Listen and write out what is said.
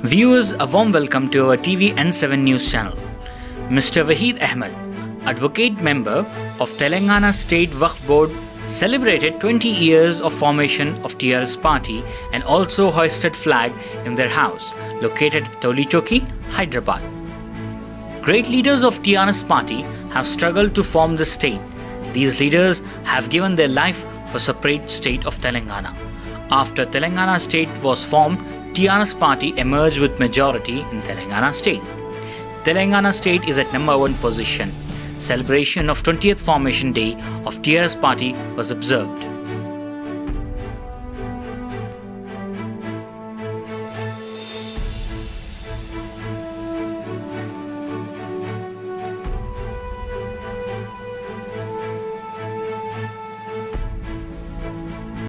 Viewers, a warm welcome to our TV N7 News channel. Mr. Waheed Ahmed, Advocate Member of Telangana State Waqf Board, celebrated 20 years of formation of TRS Party and also hoisted flag in their house, located at Tolichoki, Hyderabad. Great leaders of TRS Party have struggled to form the state. These leaders have given their life for separate state of Telangana. After Telangana state was formed, TRS Party emerged with majority in Telangana state. Telangana state is at number 1 position. Celebration of 20th formation day of TRS Party was observed.